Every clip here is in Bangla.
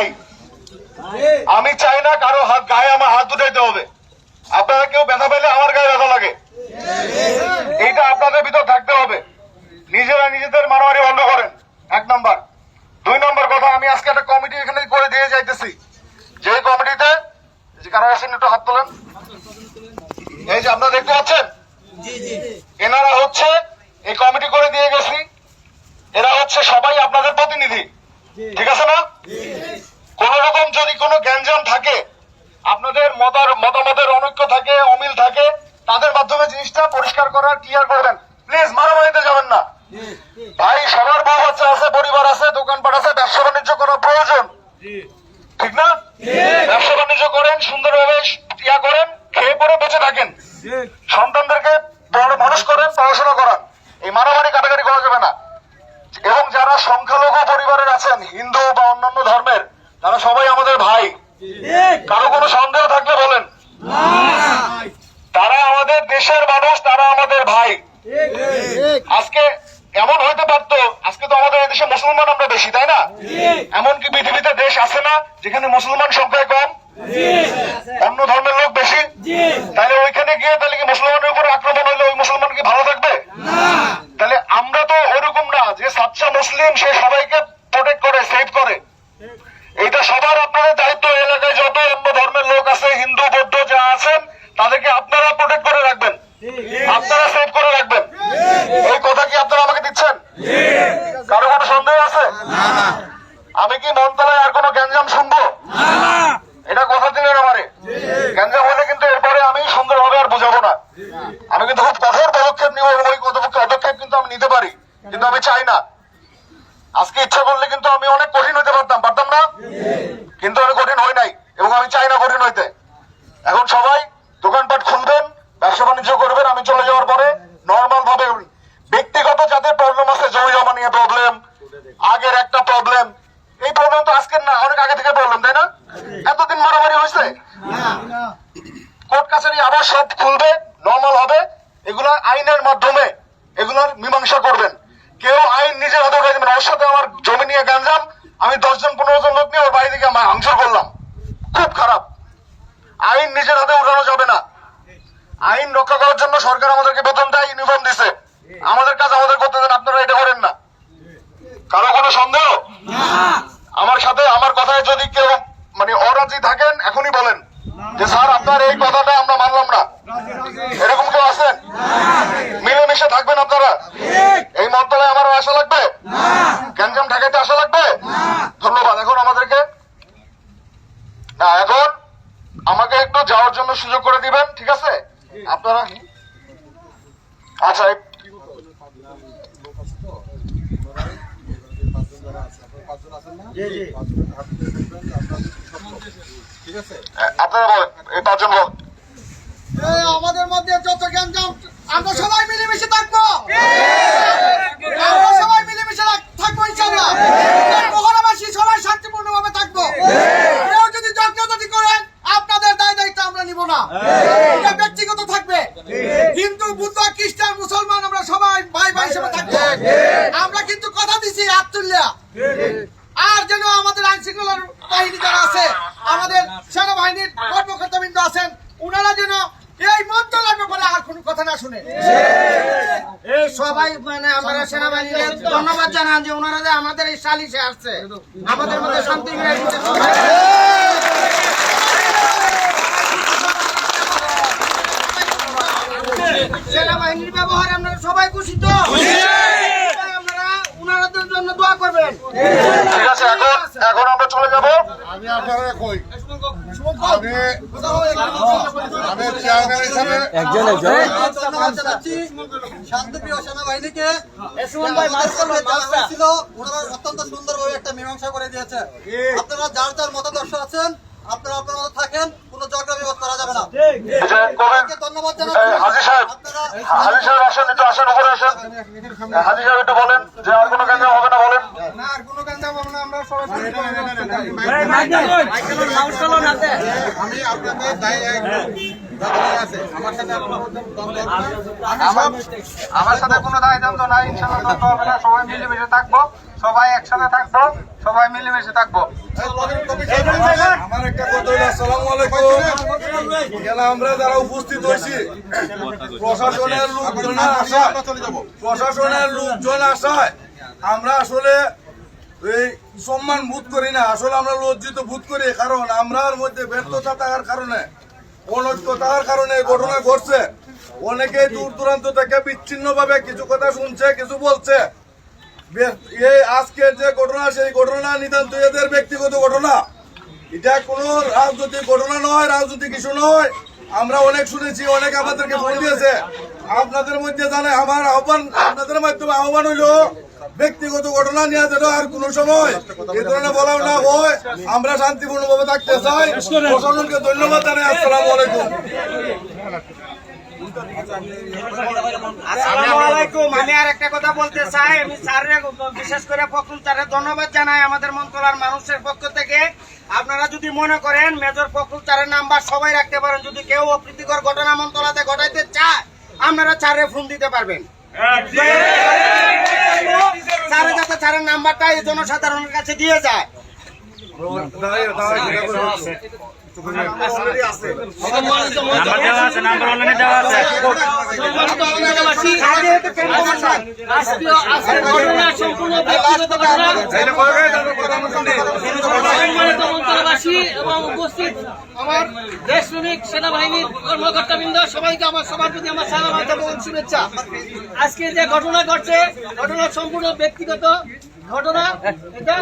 ভাই। আমি চাই না কারো গায়ে আমার হাত উঠাইতে হবে। আপনারা কেউ ব্যথা পেলে আমার গায়ে ব্যথা লাগে, এইটা আপনাদের ভিতর থাকতে হবে। নিজেরা নিজেদের মারামারি বন্ধ করেন, 1 নম্বর। 2 নম্বর কথা, আমি আজকে একটা কমিটি এখানে করে দিয়ে যাইতেছি, যে কমিটিতে কারা আছেন একটু হাত তোলেন। এই যে আপনারা দেখতে পাচ্ছেন, এনারা হচ্ছে এই কমিটি করে দিয়ে গেছি, এরা হচ্ছে সবাই আপনাদের প্রতিনিধি, ঠিক আছে না? কোন রকম যদি কোনো গ্যাঞ্জাম থাকে, আপনাদের মতামতের অনৈক্য থাকে, অমিল থাকে, তাদের মাধ্যমে জিনিসটা পরিষ্কার করার ক্লিয়ার করবেন। প্লিজ মারামারিতে যাবেন না ভাই। সবার বউ বাচ্চা আছে, পরিবার আছে, দোকানপাট আছে, ব্যবসা বাণিজ্য করা প্রয়োজন, ঠিক না? ব্যবসা বাণিজ্য করেন, সুন্দরভাবে করেন, খেয়ে পরে বেঁচে থাকেন, সন্তানদেরকে বড় মানুষ করেন, পড়াশোনা করান। এই মারামারি কাটাকাটি করা যাবে না। এবং যারা সংখ্যালঘু পরিবারের আছেন, হিন্দু বা অন্যান্য ধর্মের, তারা সবাই আমাদের ভাই। কারো কোনো সন্দেহ থাকলে বলেন, তারা আমাদের দেশের মানুষ, তারা আমাদের ভাই। আজকে এমন হইতে পারতো, আজকে তো আমাদের দেশে মুসলমান আমরা বেশি, তাই না? এমনকি পৃথিবীতে দেশ আছে না যেখানে মুসলমান সংখ্যায় কম, অন্য ধর্মের লোক বেশি? তাহলে ওইখানে গিয়ে তাহলে কি মুসলমানের উপর আক্রমণ হইলে ওই মুসলমান কি ভালো থাকবে? তাহলে আমরা তো ওরকম না যে সাচ্চা মুসলিম সে সবাইকে প্রোটেক্ট করে, সেভ করে। এইটা সবার আপনাদের দায়িত্ব। এলাকায় যত অন্য ধর্মের লোক আছে, হিন্দু বৌদ্ধ যা আছেন, তাদেরকে আপনারা প্রোটেক্ট করে রাখবেন, আপনারা সেভ করে রাখবেন। এই কথা কি আপনারা আমাকে দিচ্ছেন? কারো কোনো সন্দেহ আছে? আমি কি মনতলায় আর কোনো গ্যাঞ্জাম শুনবো? এটা কথা দিলেন আমারে। গ্যাঞ্জাম হলে কিন্তু এরপরে আমি সুন্দরভাবে আর বুঝাবো না। আমি কিন্তু খুব কঠোর পদক্ষেপ নিব, ওই পদক্ষেপ কিন্তু আমি নিতে পারি, কিন্তু আমি চাই না। আজকে ইচ্ছা করলে কিন্তু আমি অনেক কঠিন হইতে পারতাম না, কিন্তু অনেক কঠিন হই নাই, এবং আমি চাই না কঠিন হইতে। এখন সবাই দোকানপাট খুলবেন, ব্যবসা বাণিজ্য করবেন। আমি চলে যাওয়ার পরে নর্মাল ভাবে, ব্যক্তিগত যাদের প্রবলেম আছে, জমি জমা নিয়ে প্রবলেম, আগের একটা প্রবলেম, এই প্রবলেম তো আজকের না, অনেক আগে থেকে প্রবলেম, তাই না? এতদিন মারামারি হয়েছে, কোর্ট কাছারি আবার সব খুলবে, নর্মাল হবে। এগুলা আইনের মাধ্যমে এগুলার মীমাংসা করবেন। কেউ আইন নিজের হাতে উঠে দেবেন। ওর সাথে আমার জমি নিয়ে গ্যাঞ্জাম, আমি 10 জন 15 জন লোক নিয়ে ওর বাড়ি থেকে ভাঙচুর করলাম, খুব খারাপ। আইন নিজের হাতে উঠানো যাবে না। আইন রক্ষা করার জন্য সরকার আমাদেরকে বেতন দেয়, ইউনিফর্ম দিছে, আমাদের কাজ আমাদের করতে দেন, আপনারা এটা করেন না। কারো কোনো সন্দেহ? আমার সাথে আমার কথায় যদি কেউ মানে অরাজি থাকেন, এখনই বলেন যে স্যার আপনার এই কথাটা আমরা মানলাম না। এরকম কেউ আছেন? মিলেমিশে থাকবেন আপনারা। এই মন্ত্রণালয়ে আমারও আশা লাগবে, গ্যাঞ্জাম ঢাকাইতে আশা লাগবে। ধন্যবাদ। এখন আমাদেরকে না, এখন আমাকে একটু যাওয়ার জন্য সুযোগ করে দিবেন, ঠিক আছে? আপনারা আচ্ছা, আপনারা বলেন, এই 5 জন বল। আমাদের মধ্যে যত গ্যাঞ্জাম, আমরা সবাই মিলেমিশে থাকবো, আমরা সবাই মিলেমিশে থাকবো ইনশাআল্লাহ। মহড়াবাসী সবাই শান্তিপূর্ণ ভাবে থাকবো। কেউ যদি যজ্ঞাতি করেন, আপনাদের দায় দায়িত্ব আমরা নিব না, এটা ব্যক্তিগত থাকবে। হিন্দু, বুদ্ধ, খ্রিস্টান, মুসলমান আমরা সবাই ভাই ভাই হিসেবে থাকবো। আমরা কিন্তু কথা দিছি হাত তুললা। আর যেন আমাদের আইন শৃঙ্খলার বাহিনী যারা আছে, আমাদের সেনাবাহিনীর কর্মকর্তাবৃন্দ আছেন, ওনারা যেন এই মন্ত্রণালয়ের ব্যাপারে আর কোনো কথা না শুনে। এই সবাই মানে আমরা সেনাবাহিনীর ধন্যবাদ জানান যে ওনারা যে আমাদের এই সালিশে আসছে, আমাদের মধ্যে শান্তি ফিরে দিতে। সেনাবাহিনীর ব্যবহারে আমরা সবাই খুশি তো? আপনারা ওনাদের জন্য দোয়া করবেন, ঠিক আছে? এখন আমরা চলে যাব। আমি আপনারা কই, আমি চেয়ারম্যান হিসাবে শান্তিপ্রিয় সেনাবাহিনীকে অত্যন্ত সুন্দরভাবে একটা মীমাংসা করে দিয়েছে। আপনারা যার যার মতাদর্শ আছেন, আপনারা আপনার মতো থাকেন, কোন ঝগড়া বিবাদ করা যাবে না। ধন্যবাদ জানাচ্ছি। হাজী সাহেব আসেন, একটু আসেন, উপরে আসেন। হাজী সাহেব একটু বলেন যে আর কোনো গ্যাঞ্জাম হবে না, বলেন। না, আর কোনো গ্যাঞ্জাম হবে না, আমরা সবাই আমি আপনাদের দায়ী আছে, আমার সাথে কোনো দায় দ্বন্দ্ব নাই, ইনশাআল্লাহ দ্বন্দ্ব হবে না, সবাই মিলেমিশে থাকবো। সবাই একসাথে থাকবো, সবাই মিলেমিশে থাকবো। আমার একটা কথা হলো, আসসালামু আলাইকুম। এখানে আমরা যারা উপস্থিত হয়েছি, প্রশাসনের লোকজন আসায় আমরা আসলে এই সম্মান বোধ করি না, আসলে আমরা লজ্জিত বোধ করি। কারণ আমরার মধ্যে ব্যর্থতা থাকার কারণে, অনৈক্য থাকার কারণে এই ঘটনা ঘটছে। অনেকে দূর দূরান্ত থেকে বিচ্ছিন্ন ভাবে কিছু কথা শুনছে, কিছু বলছে। এই আজকের যে ঘটনা, সেই ঘটনা নিতান্ত এদের ব্যক্তিগত ঘটনা। এটা কোনো রাজনৈতিক ঘটনা নয়, রাজনৈতিক ইস্যু নয়। আমরা অনেক শুনেছি, অনেক আমাদেরকে ফোন দিয়েছে। আপনাদের মধ্যে জানে আমার আহ্বান, আপনাদের মাধ্যমে আহ্বান হইলো ব্যক্তিগত ঘটনা নিয়ে যেন আর কোন সময় এই ধরনের বলা না হয়। আমরা শান্তিপূর্ণভাবে থাকতে চাই। প্রশাসনকে ধন্যবাদ জানাই। আসসালামু আলাইকুম। আসসালামু আলাইকুম। আমি আর একটা কথা বলতে চাই, আমি স্যারের বিশেষ করে ফখরুল স্যারের ধন্যবাদ জানাই আমাদের মন্ত্রণালয়ের মানুষের পক্ষ থেকে। আপনারা যদি মনে করেন মেজর ফখরুল স্যারের নাম্বার সবাই রাখতে পারেন, যদি কেউ অপ্রীতিকর ঘটনা মন্ত্রণালয়তে ঘটাইতে চায় আপনারা স্যারের ফোন দিতে পারবেন। স্যারের যাতে স্যারের নাম্বারটা এই জনসাধারণের কাছে দিয়ে যায়। এবং উপস্থিত আমার দেশপ্রেমিক সেনাবাহিনীর কর্মকর্তাবৃন্দ, সবাইকে আমার সবার প্রতি আমার সালাম এবং শুভেচ্ছা। আজকে যে ঘটনা ঘটছে, ঘটনা সম্পূর্ণ ব্যক্তিগত ঘটনা, এটা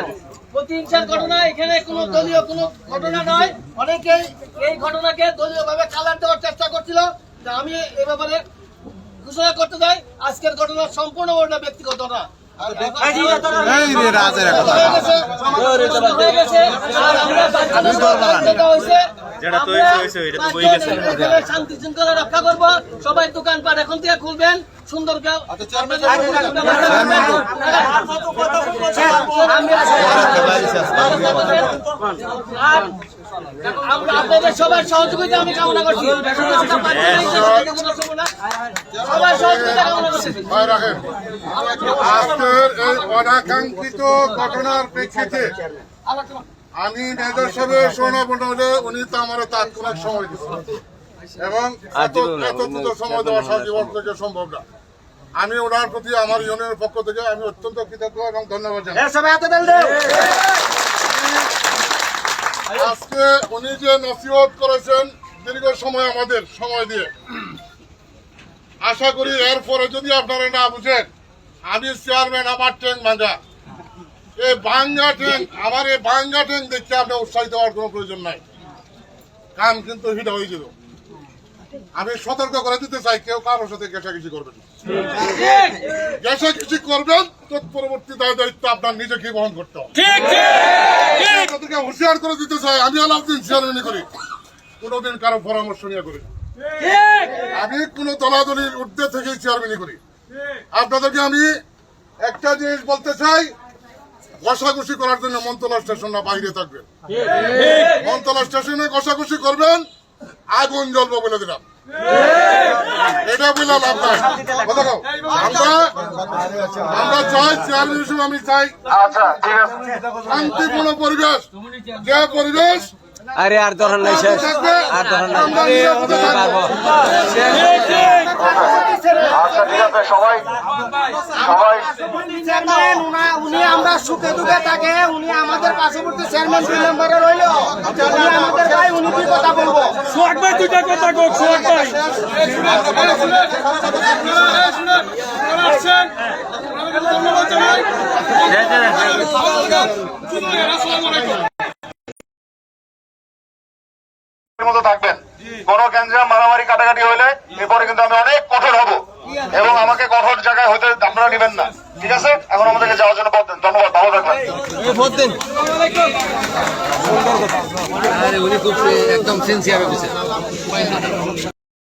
প্রতিহিংসার ঘটনা। এখানে কোনো দলীয় কোনো ঘটনা নয়। অনেকেই এই ঘটনাকে দলীয় ভাবে কালার দেওয়ার চেষ্টা করছিল। আমি এ ব্যাপারে ঘোষণা করতে চাই, আজকের ঘটনা সম্পূর্ণ ব্যক্তিগত না। শান্তি শৃঙ্খলা রক্ষা করবো। সবাই দোকানপাট এখন থেকে খুলবেন, সুন্দর আমরা আপনাদের সবার সহযোগিতা আমি কামনা করছি। সবাই সহযোগিতা কামনা করছি। আজকের এই অনাকাঙ্ক্ষিত ঘটনার প্রেক্ষিতে আমি মেজর সাহেবের শরণাপন্ন হলে উনি তো আমার তাৎক্ষণিক সময় দিচ্ছেন এবং এত সময় দেওয়া সাহায্য থেকে সম্ভব না। আমি ওনার প্রতি আমার ইউনিয়নের পক্ষ থেকে আমি অত্যন্ত কৃতজ্ঞ এবং ধন্যবাদ জানাই। আজকে উনি যে নসিহত করেছেন দীর্ঘ সময় আমাদের সময় দিয়ে, আশা করি এরপরে যদি আপনারা না বুঝেন, আমি চেয়ারম্যান, আমার ট্যাঙ্ক ভাঙ্গা, এই ভাঙ্গা ট্যাঙ্ক, আমার এই ভাঙ্গা ট্যাঙ্ক দেখতে আপনার উৎসাহিত হওয়ার কোনো প্রয়োজন নাই। কাম কিন্তু হিট হয়ে যেত। আমি সতর্ক করে দিতে চাই, কেউ কারোর সাথে ঘেঁষাঘেঁষি করবেন না। ঘেঁষাঘেঁষি করবেন তৎপরবর্তী দায়িত্ব আপনার নিজেকে বহন করতে হবে। তাদেরকে হুঁশিয়ার করে দিতে চাই, আমি আলাউদ্দিন চেয়ারম্যানই করি, কোনোদিন কারো পরামর্শ নিয়ে করি। আমি কোন দলাদলির ঊর্ধ্বে থেকে চেয়ারম্যানই করি। আপনাদেরকে আমি একটা জিনিস বলতে চাই, ঘষাঘষি করার জন্য মন্ত্রণালয় স্টেশনটা বাইরে থাকবে। মন্ত্রণালয় স্টেশনে ঘষাঘষি করবেন, আগুন জ্বলবো বলে দিলাম। এটা বলে লাভ নাই। আমরা চাই, চেয়ারম্যান হিসেবে আমি চাই শান্তিপূর্ণ পরিবেশ, যে পরিবেশ আরে আর ধরন নাই শেষ, আর ধরন নাই পারবো। আচ্ছা ঠিক আছে, সবাই উনি আমরা সুখে দুঃখে থাকে, উনি আমাদের পার্শ্ববর্তী চেয়ারম্যান 2 নম্বরে রইল। উনি আমাদের ভাই, উনি কি কথা বলবো? সোহাগ ভাই দুইটা কথা কো, সোহাগ ভাই। মতো থাকবেন। কোন গ্যাঞ্জাম মারামারি কাটাকাটি হইলে এরপরে কিন্তু আমি অনেক কঠোর হব এবং আমাকে কঠোর জায়গায় হইতে আপনারা নেবেন না, ঠিক আছে? এখন আমাদেরকে যাওয়ার জন্য পথ দেন। ধন্যবাদ, ভালো থাকবেন। উনি খুব একদম সিনসিয়ার